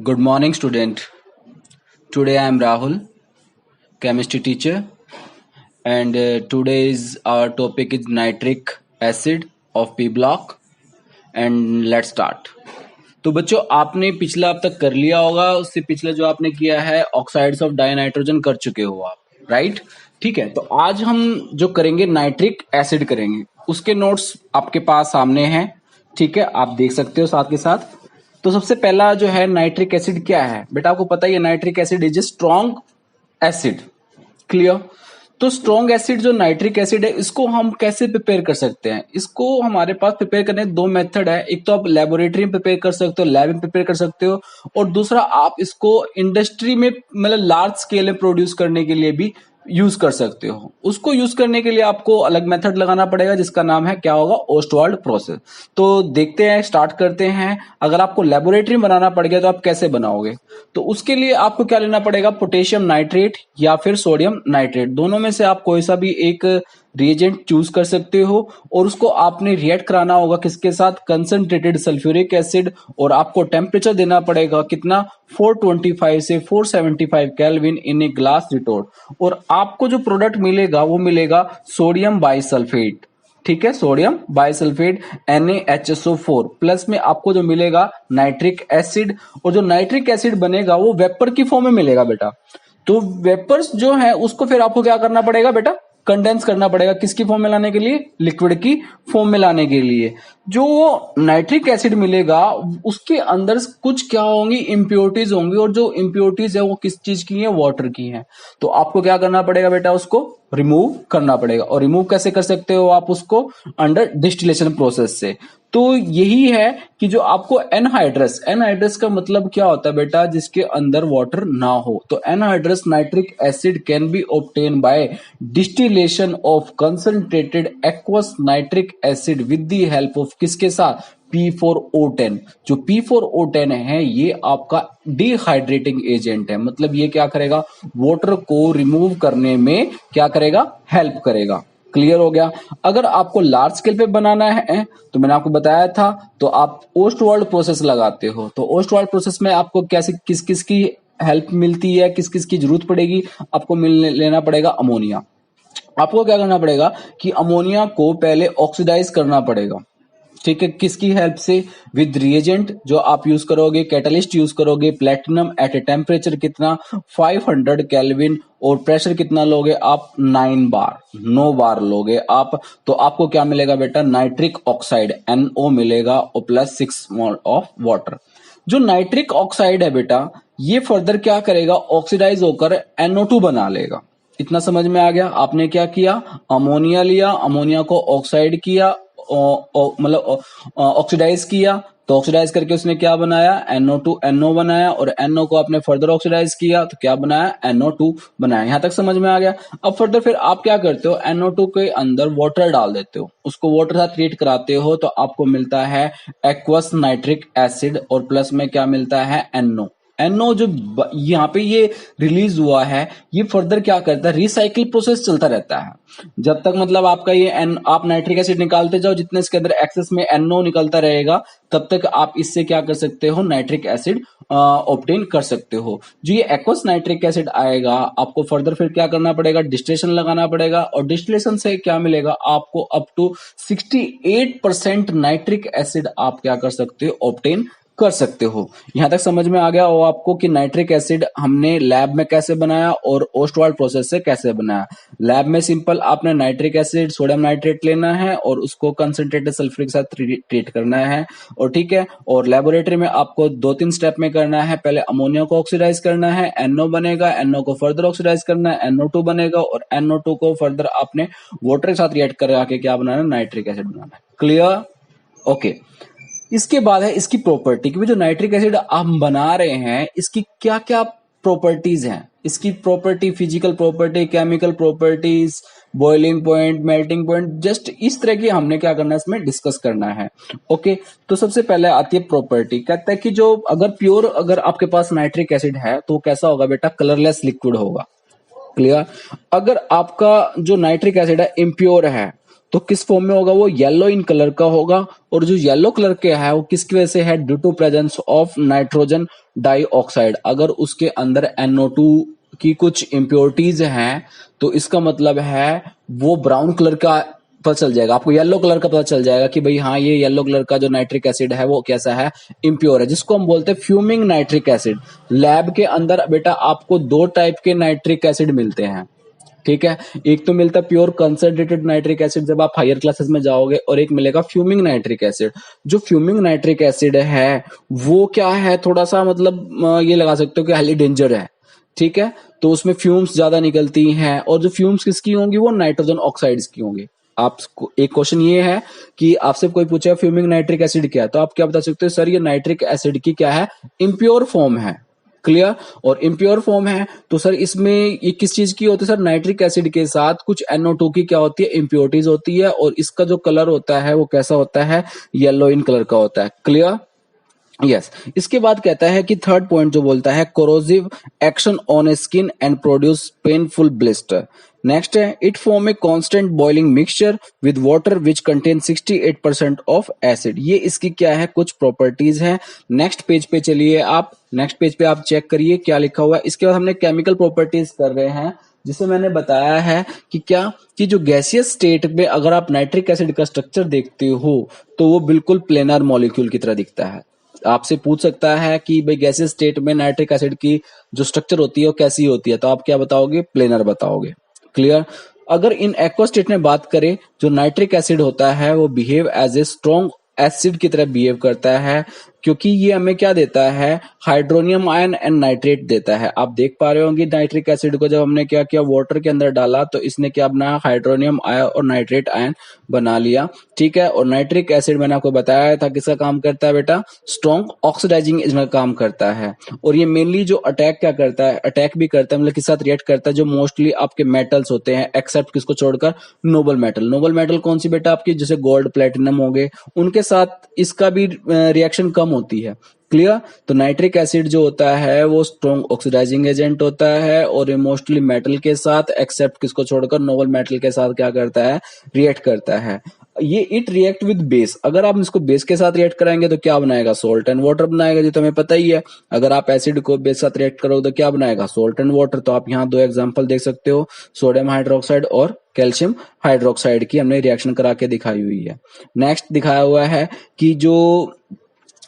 Good morning, student. Today I am Rahul, chemistry teacher, and today's our topic is nitric acid of P block. And let's start. तो बच्चों आपने पिछला अब तक कर लिया होगा, उससे पिछले जो आपने किया है ऑक्साइड्स ऑफ डाइनाइट्रोजन कर चुके हो आप, राइट? ठीक है, तो आज हम जो करेंगे नाइट्रिक एसिड करेंगे, उसके नोट्स आपके पास सामने हैं, ठीक है, आप देख सकते हो साथ के साथ। तो सबसे पहला जो है नाइट्रिक एसिड क्या है बेटा, आपको पता ही है nitric acid is a strong acid, clear? तो स्ट्रॉन्ग एसिड जो नाइट्रिक एसिड है इसको हम कैसे प्रिपेयर कर सकते हैं? इसको हमारे पास प्रिपेयर करने के दो मेथड है, एक तो आप लेबोरेटरी में प्रिपेयर कर सकते हो, लैब में प्रिपेयर कर सकते हो, और दूसरा आप इसको इंडस्ट्री में मतलब लार्ज स्केल में प्रोड्यूस करने के लिए भी यूज कर सकते हो। उसको यूज करने के लिए आपको अलग मेथड लगाना पड़ेगा जिसका नाम है क्या होगा, ओस्टवाल्ड प्रोसेस। तो देखते हैं, स्टार्ट करते हैं। अगर आपको लेबोरेटरी में बनाना पड़ गया तो आप कैसे बनाओगे? तो उसके लिए आपको क्या लेना पड़ेगा, पोटेशियम नाइट्रेट या फिर सोडियम नाइट्रेट, दोनों में से आप कोई सा भी एक रिएजेंट चूज कर सकते हो, और उसको आपने रिएक्ट कराना होगा किसके साथ, कंसंट्रेटेड सल्फ्यूरिक एसिड, और आपको टेम्परेचर देना पड़ेगा कितना, 425 से 475 kelvin in a glass retort, और आपको जो प्रोडक्ट मिलेगा वो मिलेगा सोडियम बाइसल्फेट, ठीक है, सोडियम बाइसल्फेट NaHSO4 प्लस में आपको जो मिलेगा नाइट्रिक एसिड, और जो नाइट्रिक एसिड बनेगा वो वेपर की फॉर्म में मिलेगा बेटा। तो वेपर्स जो है उसको फिर आपको क्या करना पड़ेगा बेटा, कंडेंस करना पड़ेगा, किसकी फॉर्म में लाने के लिए, लिक्विड की फॉर्म में लाने के लिए। जो नाइट्रिक एसिड मिलेगा उसके अंदर कुछ क्या होंगी, इंप्योरिटीज होंगी, और जो इंप्योरिटीज है वो किस चीज की है, वाटर की है। तो आपको क्या करना पड़ेगा बेटा, उसको रिमूव करना पड़ेगा। और रिमूव कैसे कर सकते हो आप उसको, अंडर डिस्टिलेशन प्रोसेस से। तो यही है कि जो आपको एनहाइड्रस, एनहाइड्रस का मतलब क्या होता है बेटा, जिसके अंदर वाटर ना हो। तो anhydrous nitric acid can be obtain bye distillation of concentrated aqueous nitric acid with the help of किसके साथ, P4O10। जो P4O10 है ये आपका डिहाइड्रेटिंग एजेंट है, मतलब ये क्या करेगा, वाटर को रिमूव करने में क्या करेगा, हेल्प करेगा। क्लियर हो गया? अगर आपको लार्ज स्केल पे बनाना है तो मैंने आपको बताया था, तो आप ओस्टवाल्ड प्रोसेस लगाते हो। तो ओस्टवाल्ड प्रोसेस में आपको कैसे किस किस की हेल्प मिलती है, किस किस की जरूरत पड़ेगी, आपको लेना पड़ेगा अमोनिया। आपको क्या करना पड़ेगा कि अमोनिया को पहले ऑक्सीडाइज करना पड़ेगा, ठीक है, किसकी हेल्प से, विद रिएजेंट जो आप यूज करोगे, कैटलिस्ट यूज करोगे, प्लेटिनम एट ए टेम्परेचर कितना, 500 केल्विन, और प्रेशर कितना लोगे आप, 9 बार लोगे आप। तो आपको क्या मिलेगा बेटा, नाइट्रिक ऑक्साइड NO मिलेगा, और प्लस 6 मोल ऑफ वाटर। जो नाइट्रिक ऑक्साइड है बेटा ये फर्दर क्या करेगा, ऑक्सीडाइज होकर NO2 बना लेगा। इतना समझ में आ गया? आपने क्या किया, अमोनिया लिया, अमोनिया को ऑक्साइड किया, मतलब ऑक्सीडाइज किया, तो ऑक्सीडाइज करके उसने क्या बनाया, NO2 NO बनाया, और NO को आपने फर्दर ऑक्सीडाइज किया तो क्या बनाया, NO2 बनाया। यहां तक समझ में आ गया? अब फर्दर फिर आप क्या करते हो, NO2 के अंदर वाटर डाल देते हो, उसको वाटर साथ ट्रीट कराते हो, तो आपको मिलता है एक्वस नाइट्रिक एसिड, और प्लस में क्या मिलता है, NO जो यहाँ पे ये रिलीज हुआ है ये फर्दर क्या करता है, रिसाइकिल प्रोसेस चलता रहता है जब तक, मतलब आपका ये आप नाइट्रिक एसिड निकालते जाओ, जितने इसके अंदर एक्सेस में NO निकलता रहेगा तब तक आप इससे क्या कर सकते हो, नाइट्रिक एसिड ऑब्टेन कर सकते हो। जो ये एक्वस नाइट्रिक एसिड आएगा आपको फर्दर फिर क्या करना पड़ेगा, डिस्टिलेशन लगाना पड़ेगा, और डिस्टिलेशन से क्या मिलेगा आपको, अप टू 68% नाइट्रिक एसिड आप क्या कर सकते हो, ऑब्टेन कर सकते हो। यहां तक समझ में आ गया हो आपको कि नाइट्रिक एसिड हमने लैब में कैसे बनाया और ओस्टवाल्ड प्रोसेस से कैसे बनाया। लैब में सिंपल आपने नाइट्रिक एसिड सोडियम नाइट्रेट लेना है और उसको कंसंट्रेटेड सल्फ्यूरिक के साथ ट्रीट करना है, और ठीक है, और लेबोरेटरी में आपको 2-3 स्टेप में करना है। पहले अमोनिया को ऑक्सीडाइज करना है, NO बनेगा, NO को फर्दर ऑक्सीडाइज करना है, NO2 बनेगा, और NO2 को फर्दर आपने वाटर के साथ रिएक्ट करा के क्या बनाना है, नाइट्रिक एसिड बनाना है। क्लियर? ओके। इसके बाद है इसकी प्रॉपर्टी, क्योंकि जो नाइट्रिक एसिड हम बना रहे हैं इसकी क्या क्या प्रॉपर्टीज हैं, इसकी property, physical property, chemical properties, boiling point, melting point, just इस तरह की हमने क्या करना है, इसमें डिस्कस करना है। ओके, तो सबसे पहले आती है प्रॉपर्टी। कहता है कि जो अगर प्योर अगर आपके पास नाइट्रिक एसिड है तो कैसा होगा बेटा, कलरलेस लिक्विड होगा, क्लियर। अगर आपका जो नाइट्रिक एसिड है इम्प्योर है तो किस फॉर्म में होगा, वो येलो इन कलर का होगा। और जो येलो कलर के है वो किसकी वजह से है, due to presence of nitrogen dioxide. अगर उसके अंदर NO2 की कुछ इम्प्योरिटीज हैं तो इसका मतलब है वो ब्राउन कलर का पता चल जाएगा, आपको येलो कलर का पता चल जाएगा कि भाई हाँ ये येलो कलर का जो नाइट्रिक एसिड है वो कैसा है, इम्प्योर है, जिसको हम बोलते हैं फ्यूमिंग नाइट्रिक एसिड। लैब के अंदर बेटा आपको दो टाइप के नाइट्रिक एसिड मिलते हैं, ठीक है। एक तो मिलता है प्योर कंसंट्रेटेड नाइट्रिक एसिड जब आप हायर क्लासेस में जाओगे, और एक मिलेगा फ्यूमिंग नाइट्रिक एसिड। जो फ्यूमिंग नाइट्रिक एसिड है वो क्या है, थोड़ा सा मतलब ये लगा सकते हो कि हाईली डेंजर है, ठीक है। तो उसमें फ्यूम्स ज्यादा निकलती हैं, और जो फ्यूम्स किसकी होंगी, वो नाइट्रोजन ऑक्साइड्स की होंगी। आपको एक क्वेश्चन ये है कि आपसे कोई पूछे फ्यूमिंग नाइट्रिक एसिड क्या है, तो आप क्या बता सकते हो, सर ये नाइट्रिक एसिड की क्या है, इम्प्योर फॉर्म है। क्लियर। और इम्प्योर फॉर्म है तो सर इसमें ये किस चीज की होती है, सर नाइट्रिक एसिड के साथ कुछ NO2 की क्या होती है, इम्प्योरिटीज होती है, और इसका जो कलर होता है वो कैसा होता है, येलो इन कलर का होता है। क्लियर। यस। इसके बाद कहता है कि थर्ड पॉइंट जो बोलता है, corrosive action on skin and produce painful blister. Next है, it form a constant boiling mixture with water which contain 68% of acid. ये इसकी क्या है, कुछ प्रॉपर्टीज है। नेक्स्ट पेज पे चलिए आप, नेक्स्ट पेज पे आप चेक करिए क्या लिखा हुआ है। इसके बाद हमने केमिकल प्रॉपर्टीज कर रहे हैं, जिसे मैंने बताया है कि क्या, कि जो गैसियस स्टेट में अगर आप नाइट्रिक एसिड का स्ट्रक्चर देखते हो तो वो बिल्कुल प्लेनर मॉलिक्यूल की तरह दिखता है। आपसे पूछ सकता है कि भाई गैसियस स्टेट में नाइट्रिक एसिड की जो स्ट्रक्चर होती है वो कैसी होती है, तो आप क्या बताओगे, प्लेनर बताओगे। क्लियर। अगर इन एक्वा स्टेट में बात करें, जो नाइट्रिक एसिड होता है वो behave as a strong acid की तरह बिहेव करता है, क्योंकि ये हमें क्या देता है, हाइड्रोनियम आयन एंड नाइट्रेट देता है। आप देख पा रहे होंगे नाइट्रिक एसिड को जब हमने क्या किया, वाटर के अंदर डाला तो इसने क्या बनाया, हाइड्रोनियम आयन और नाइट्रेट आयन बना लिया, ठीक है। और नाइट्रिक एसिड मैंने आपको बताया था किसका काम करता है बेटा, स्ट्रॉन्ग ऑक्सीडाइजिंग एजेंट का काम करता है। और ये मेनली जो अटैक क्या करता है, अटैक भी करता है मतलब किस साथ रिएक्ट करता है, जो मोस्टली आपके मेटल्स होते हैं, एक्सेप्ट किसको छोड़कर, नोबल मेटल। नोबल मेटल कौन सी बेटा आपकी, जैसे गोल्ड प्लेटिनम हो गए, उनके साथ इसका भी रिएक्शन कम होती है। क्लियर। तो नाइट्रिक एसिड जो होता है वो स्ट्रॉन्ग ऑक्सीडाइजिंग एजेंट होता है, और मोस्टली मेटल के साथ एक्सेप्ट किसको छोड़कर, नोबल मेटल के साथ क्या करता है, रिएक्ट करता है। ये इट रिएक्ट विद बेस, अगर आप इसको बेस के साथ रिएक्ट कराएंगे तो क्या बनाएगा, सोल्ट एंड वाटर बनाएगा, जो तो हमें पता ही है। अगर आप एसिड को बेस के साथ रिएक्ट करोगे तो क्या बनाएगा, सोल्ट एंड वाटर। तो आप यहाँ दो एग्जांपल देख सकते हो, सोडियम हाइड्रोक्साइड और कैल्शियम हाइड्रोक्साइड की हमने रिएक्शन करा के दिखाई हुई है। नेक्स्ट दिखाया हुआ है कि जो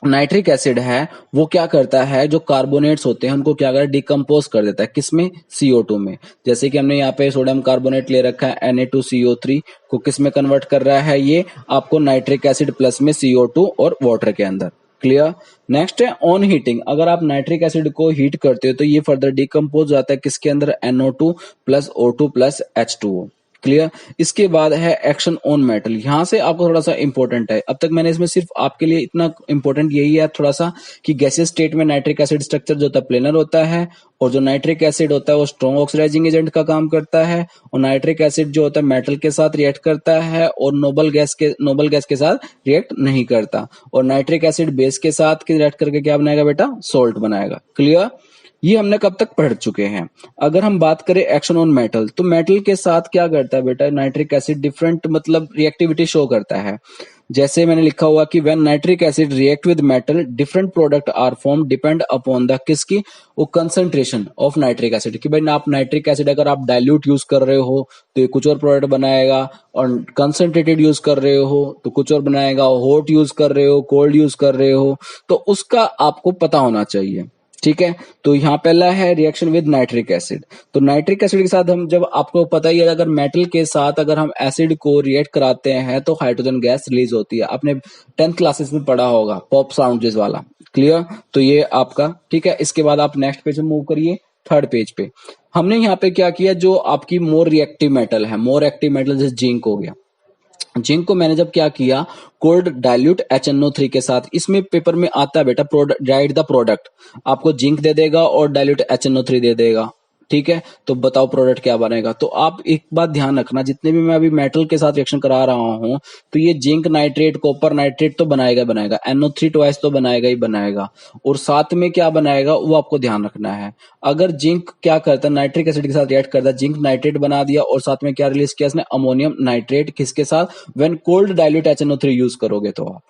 नाइट्रिक एसिड है वो क्या करता है, जो कार्बोनेट्स होते हैं उनको क्या करता है, डिकम्पोज कर देता है, किसमें, CO2 में। जैसे कि हमने यहाँ पे सोडियम कार्बोनेट ले रखा है, Na2CO3 को किस में कन्वर्ट कर रहा है, ये आपको नाइट्रिक एसिड प्लस में CO2 और वाटर के अंदर। क्लियर। नेक्स्ट है ऑन हीटिंग, अगर आप नाइट्रिक एसिड को हीट करते हो तो ये फर्दर डिकम्पोज जाता है किसके अंदर, NO2 plus O2 plus H2O। Clear. इसके बाद है एक्शन ऑन मेटल, यहां से आपको थोड़ा सा इंपॉर्टेंट है, अब तक मैंने इसमें सिर्फ आपके लिए इतना इंपॉर्टेंट यही है थोड़ा सा कि गैसियस स्टेट में नाइट्रिक एसिड स्ट्रक्चर जो होता है प्लेनर होता है, और जो नाइट्रिक एसिड होता है वो स्ट्रॉन्ग ऑक्सीडाइजिंग एजेंट का काम करता है, और नाइट्रिक एसिड जो होता है मेटल के साथ रिएक्ट करता है और नोबल गैस के साथ रिएक्ट नहीं करता, और नाइट्रिक एसिड बेस के साथ रिएक्ट करके क्या बनाएगा बेटा, सोल्ट बनाएगा। क्लियर। ये हमने कब तक पढ़ चुके हैं। अगर हम बात करें एक्शन ऑन मेटल, तो मेटल के साथ क्या करता है बेटा, नाइट्रिक एसिड डिफरेंट मतलब रिएक्टिविटी शो करता है। जैसे मैंने लिखा हुआ कि when nitric acid react with metal different product are form depend upon the किसकी, वो कंसंट्रेशन ऑफ नाइट्रिक एसिड, कि भाई आप नाइट्रिक एसिड अगर आप डाइल्यूट यूज कर रहे हो तो ये कुछ और प्रोडक्ट बनाएगा, और कंसंट्रेटेड यूज कर रहे हो तो कुछ और बनाएगा, हॉट यूज कर रहे हो, कोल्ड यूज कर रहे हो, तो उसका आपको पता होना चाहिए। ठीक है। तो यहाँ पहला है रिएक्शन विद नाइट्रिक एसिड। तो नाइट्रिक एसिड के साथ हम, जब आपको पता ही है अगर मेटल के साथ अगर हम एसिड को रिएक्ट कराते हैं तो हाइड्रोजन गैस रिलीज होती है, आपने 10th क्लासेस में पढ़ा होगा, पॉप साउंड जिस वाला। क्लियर। तो ये आपका ठीक है। इसके बाद आप नेक्स्ट पेज में मूव करिए, थर्ड पेज पे हमने यहाँ पे क्या किया, जो आपकी मोर रिएक्टिव मेटल है, मोर एक्टिव मेटल जैसे जिंक हो गया, जिंक को मैंने जब क्या किया, कोल्ड डाइल्यूट HNO3 के साथ, इसमें पेपर में आता है बेटा राइट द प्रोडक्ट, आपको जिंक दे देगा और डाइल्यूट HNO3 दे देगा। ठीक है, तो बताओ प्रोडक्ट क्या बनेगा। तो आप एक बात ध्यान रखना, जितने भी मैं अभी मेटल के साथ रिएक्शन करा रहा हूं, तो ये जिंक नाइट्रेट कॉपर नाइट्रेट तो बनाएगा बनाएगा, NO3 ट्वाइस तो बनाएगा ही बनाएगा, और साथ में क्या बनाएगा वो आपको ध्यान रखना है। अगर जिंक क्या करता है, नाइट्रिक एसिड के साथ रिएक्ट करता है, जिंक नाइट्रेट बना दिया और साथ में क्या रिलीज किया इसने, अमोनियम नाइट्रेट, किसके साथ, when cold dilute HNO3 use करोगे तो आप,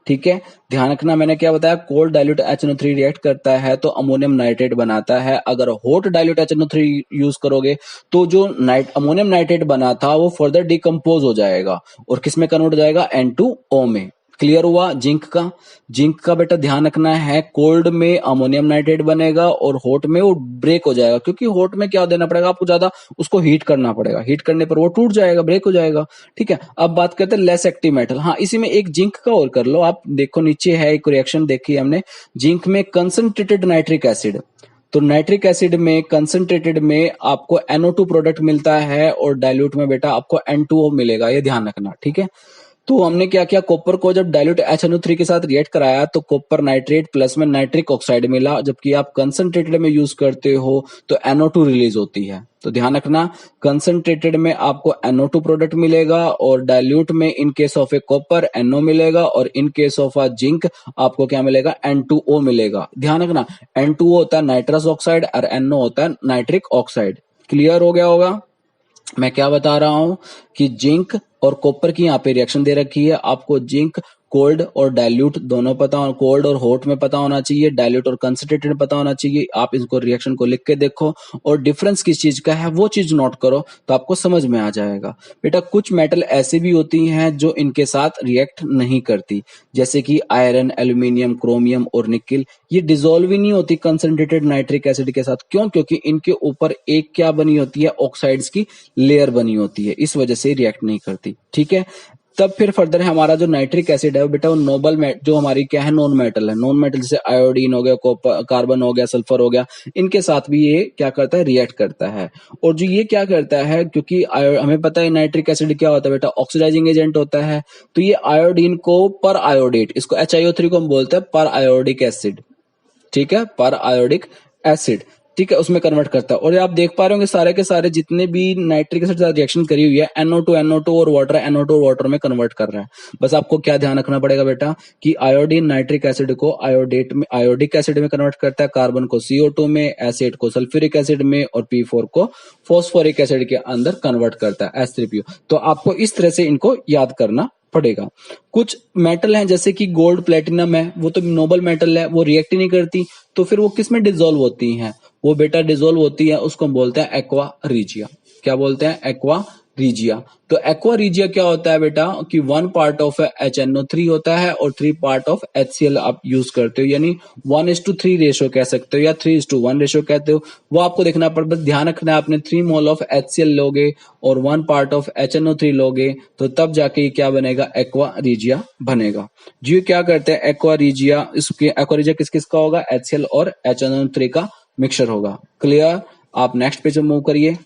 ठीक है, ध्यान रखना मैंने क्या बताया, कोल्ड डाइल्यूट HNO3 रिएक्ट करता है तो अमोनियम नाइट्रेट बनाता है। अगर हॉट डाइल्यूट HNO3 यूज करोगे तो जो अमोनियम नाइट्रेट बना था वो फर्दर डिकम्पोज हो जाएगा और किसमें कन्वर्ट हो जाएगा, N2O में। क्लियर हुआ। जिंक का बेटा ध्यान रखना है, कोल्ड में अमोनियम नाइट्रेट बनेगा और हॉट में वो ब्रेक हो जाएगा, क्योंकि हॉट में क्या देना पड़ेगा आपको, ज्यादा उसको हीट करना पड़ेगा, हीट करने पर वो टूट जाएगा, ब्रेक हो जाएगा। ठीक है, अब बात करते हैं लेस एक्टिव मेटल। हाँ, इसी में एक जिंक का और कर लो आप, देखो नीचे है एक रिएक्शन देखी हमने, जिंक में कंसंट्रेटेड नाइट्रिक एसिड, तो नाइट्रिक एसिड में कंसंट्रेटेड में आपको NO2 प्रोडक्ट मिलता है और डाइल्यूट में बेटा आपको N2O मिलेगा, ये ध्यान रखना। ठीक है, तो हमने क्या किया, कॉपर को जब डाइल्यूट HNO3 के साथ रिएक्ट कराया तो कॉपर नाइट्रेट प्लस में नाइट्रिक ऑक्साइड मिला, जबकि आप कंसंट्रेटेड में यूज करते हो तो NO2 रिलीज होती है। तो ध्यान रखना, कंसंट्रेटेड में आपको NO2 प्रोडक्ट मिलेगा और डाइल्यूट में in case of A copper NO मिलेगा और in case of a zinc आपको क्या मिलेगा, N2O मिलेगा। ध्यान रखना, N2O होता है नाइट्रस ऑक्साइड और NO होता है नाइट्रिक ऑक्साइड। क्लियर हो गया होगा। मैं क्या बता रहा हूं कि जिंक और कॉपर की यहाँ पे रिएक्शन दे रखी है, आपको जिंक कोल्ड और डाइल्यूट दोनों पता हो, कोल्ड और हॉट में पता होना चाहिए, डाइल्यूट और कंसंट्रेटेड में पता होना चाहिए। आप इसको रिएक्शन को लिख के देखो और डिफरेंस किस चीज का है वो चीज नोट करो तो आपको समझ में आ जाएगा। बेटा कुछ मेटल ऐसे भी होती हैं जो इनके साथ रिएक्ट नहीं करती, जैसे कि आयरन, एल्यूमिनियम, क्रोमियम और निकिल, ये डिसॉल्व ही नहीं होती कंसंट्रेटेड नाइट्रिक एसिड के साथ। क्यों? क्योंकि इनके ऊपर एक क्या बनी होती है, ऑक्साइड्स की लेयर बनी होती है, इस वजह से रिएक्ट नहीं करती। ठीक है, तब फिर फर्दर है हमारा जो नाइट्रिक एसिड है वो बेटा वो नोबल जो हमारी क्या है, नॉन मेटल है। नॉन मेटल जैसे आयोडीन हो गया, कार्बन हो गया, सल्फर हो गया, इनके साथ भी ये क्या करता है, रिएक्ट करता है। और जो ये क्या करता है, क्योंकि हमें पता है नाइट्रिक एसिड क्या होता है बेटा, ऑक्सीडाइजिंग एजेंट होता है, तो ये आयोडीन को पर आयोडेट, इसको HiO3 को हम बोलते हैं पर आयोडिक एसिड, ठीक है, पर आयोडिक एसिड, ठीक है, उसमें कन्वर्ट करता है। और आप देख पा रहे होंगे सारे के सारे जितने भी नाइट्रिक एसिड के साथ रिएक्शन करी हुई है, NO2 और वाटर, NO2 और वाटर में कन्वर्ट कर रहा है। बस आपको क्या ध्यान रखना पड़ेगा बेटा कि आयोडीन नाइट्रिक एसिड को आयोडेट में, आयोडिक एसिड में कन्वर्ट करता है, कार्बन को CO2 में, एसिड को सल्फ्यूरिक एसिड में और P4 को फॉस्फोरिक एसिड के अंदर कन्वर्ट करता है, H3PO। तो आपको इस तरह से इनको याद करना पड़ेगा। कुछ मेटल हैं जैसे कि गोल्ड, प्लेटिनम है, वो तो नोबल मेटल है, वो रिएक्ट ही नहीं करती, तो फिर वो किस में डिसॉल्व होती हैं, वो बेटा डिसॉल्व होती है, उसको हम बोलते हैं एक्वा रीजिया। क्या बोलते हैं? Aqua regia. तो एक्वा रीजिया क्या होता है बेटा कि 1 पार्ट ऑफ HNO3 होता है और 3 पार्ट ऑफ HCl आप यूज करते हो, यानी 1:3 रेशो कह सकते हो या 3:1 रेशो कहते हो, वो आपको देखना पड़, बस ध्यान रखना है आपने 3 मोल ऑफ HCl लोगे और 1 पार्ट ऑफ HNO3 लोगे तो तब जाके ये क्या बनेगा, एक्वा रीजिया बनेगा। जी क्या करते हैं एक्वा रीजिया, इसके एक्वा रीजिया किस किस का होगा, HCl और HNO3 का मिक्सचर होगा। क्लियर। आप नेक्स्ट पेज में मूव करिए।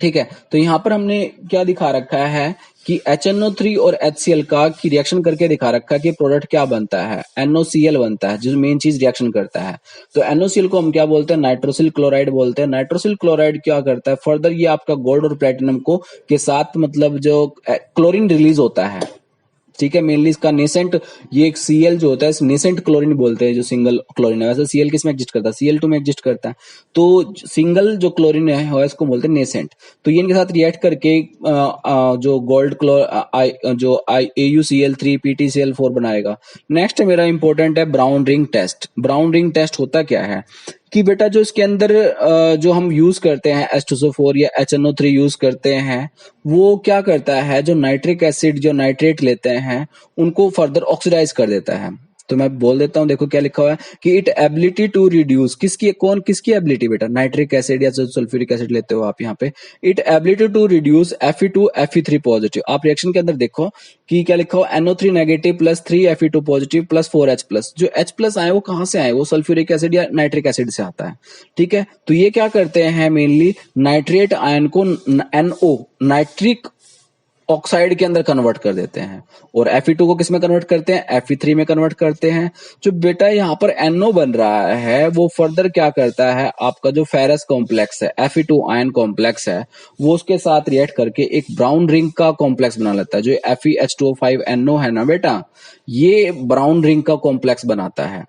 ठीक है, तो यहां पर हमने क्या दिखा रखा है कि HNO3 और HCl का की रिएक्शन करके दिखा रखा है कि प्रोडक्ट क्या बनता है, NOCl बनता है, जो मेन चीज रिएक्शन करता है। तो NOCl को हम क्या बोलते हैं, नाइट्रोसिल क्लोराइड बोलते हैं। नाइट्रोसिल क्लोराइड क्या करता है, फर्दर ये आपका गोल्ड और प्लेटिनम को के साथ मतलब जो क्लोरीन रिलीज होता है, ठीक है, मेनली इसका नेसेंट, ये एक Cl जो होता है नेसेंट क्लोरीन बोलते हैं, जो सिंगल क्लोरीन है। वैसे Cl किस में एग्जिस्ट करता है, Cl2 में एग्जिस्ट करता है, तो सिंगल जो क्लोरीन है इसको बोलते हैं नेसेंट। तो ये इनके साथ रिएक्ट करके जो गोल्ड जो AuCl3 PtCl4 बनाएगा। नेक्स्ट मेरा इंपॉर्टेंट है brown ring test. Brown ring test होता क्या है कि बेटा जो इसके अंदर जो हम यूज करते हैं H2SO4 या HNO3 यूज करते हैं, वो क्या करता है, जो नाइट्रिक एसिड जो नाइट्रेट लेते हैं उनको फर्दर ऑक्सीडाइज कर देता है। तो मैं बोल देता हूं, देखो क्या लिखा हुआ है कि इट एबिलिटी टू रिड्यूस, किसकी एबिलिटी बेटा, नाइट्रिक एसिड या सल्फ्यूरिक एसिड लेते हो आप यहाँ पे, it ability to reduce Fe2 Fe3 positive. आप रिएक्शन के अंदर देखो कि क्या लिखा हुआ, NO3 negative plus 3 Fe2 positive plus 4H plus. जो H प्लस आए वो कहां से आए, वो सल्फ्यूरिक एसिड या नाइट्रिक एसिड से आता है। ठीक है, तो ये क्या करते हैं, मेनली नाइट्रेट आयन को NO नाइट्रिक ऑक्साइड के अंदर कन्वर्ट कर देते हैं, और Fe2 को किस में कन्वर्ट करते हैं, Fe3 में कन्वर्ट करते हैं। जो बेटा यहाँ पर NO बन रहा है वो फर्दर क्या करता है, आपका जो फेरस कॉम्प्लेक्स है Fe2 आयन कॉम्प्लेक्स है वो उसके साथ रिएक्ट करके एक ब्राउन रिंग का कॉम्प्लेक्स बना लेता है। जो FeH2O5NO है ना बेटा, ये ब्राउन रिंग का कॉम्प्लेक्स बनाता है।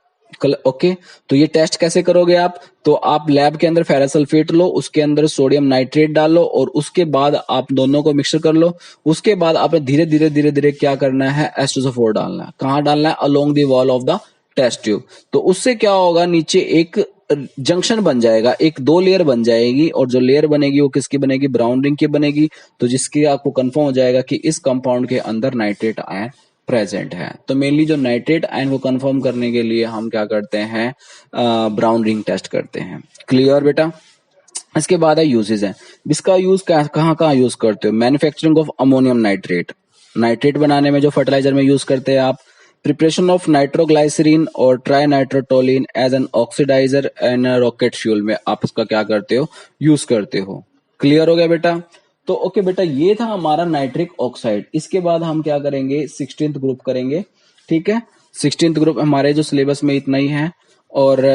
ओके, तो ये टेस्ट कैसे करोगे आप, तो आप लैब के अंदर फेरस सल्फेट लो, उसके अंदर सोडियम नाइट्रेट डालो और उसके बाद आप दोनों को मिक्सर कर लो। उसके बाद आपने धीरे धीरे धीरे धीरे क्या करना है, H2SO4 डालना है। कहाँ डालना है, along the wall of the test tube. तो उससे क्या होगा, नीचे एक जंक्शन बन जाएगा, एक दो लेयर बन जाएगी, और जो लेयर बनेगी वो किसकी बनेगी, ब्राउन रिंग की बनेगी। तो जिसकी आपको कंफर्म हो जाएगा कि इस कंपाउंड के अंदर नाइट्रेट आयन प्रेजेंट है। तो मेनली जो नाइट्रेट आयन को कंफर्म करने के लिए हम क्या करते हैं, ब्राउन रिंग टेस्ट करते हैं। क्लियर बेटा। इसके बाद है यूजेस है, इसका यूज कहाँ कहाँ यूज करते हो, manufacturing of ammonium nitrate, nitrate बनाने में जो फर्टिलाइजर में यूज करते हैं आप। प्रिपरेशन ऑफ नाइट्रोग्लाइसरीन और trinitrotoluene as an oxidiser and rocket fuel में आप इसका क्या करते हो, यूज करते हो। क्लियर हो गया बेटा। तो ओके बेटा, ये था हमारा नाइट्रिक ऑक्साइड। इसके बाद हम क्या करेंगे, 16th ग्रुप करेंगे। ठीक है, 16th ग्रुप हमारे जो सिलेबस में इतना ही है, और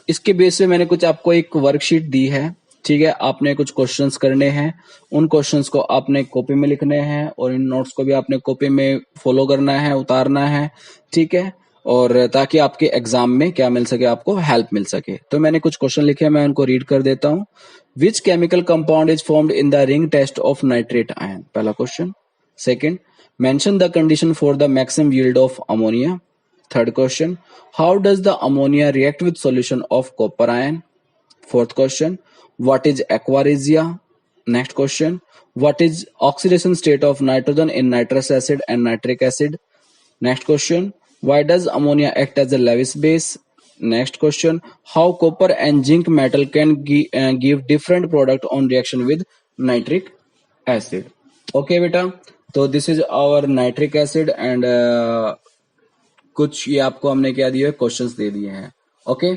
इसके बेस पे मैंने कुछ आपको एक वर्कशीट दी है। ठीक है, आपने कुछ क्वेश्चंस करने हैं, उन क्वेश्चंस को आपने कॉपी में लिखने हैं, और इन नोट्स को भी आपने कॉपी में फॉलो करना है, उतारना है। ठीक है, और ताकि आपके एग्जाम में क्या मिल सके, आपको हेल्प मिल सके। तो मैंने कुछ क्वेश्चन लिखे हैं, मैं उनको रीड कर देता हूं। Which chemical compound is formed in the ring test of nitrate ion, पहला question. Second, mention the condition for the maximum yield of ammonia. Third question, how does the ammonia react with solution of copper ion. Fourth question, what is aquaresia? Next question, what is oxidation state of nitrogen in nitrous acid and nitric acid? Next question, why does ammonia act as a Lewis base? Next question, how copper and zinc metal can give different product on reaction with nitric acid? Okay बेटा, तो this is our nitric acid and कुछ ये आपको हमने क्या दिया है, questions दे दिए हैं। ओके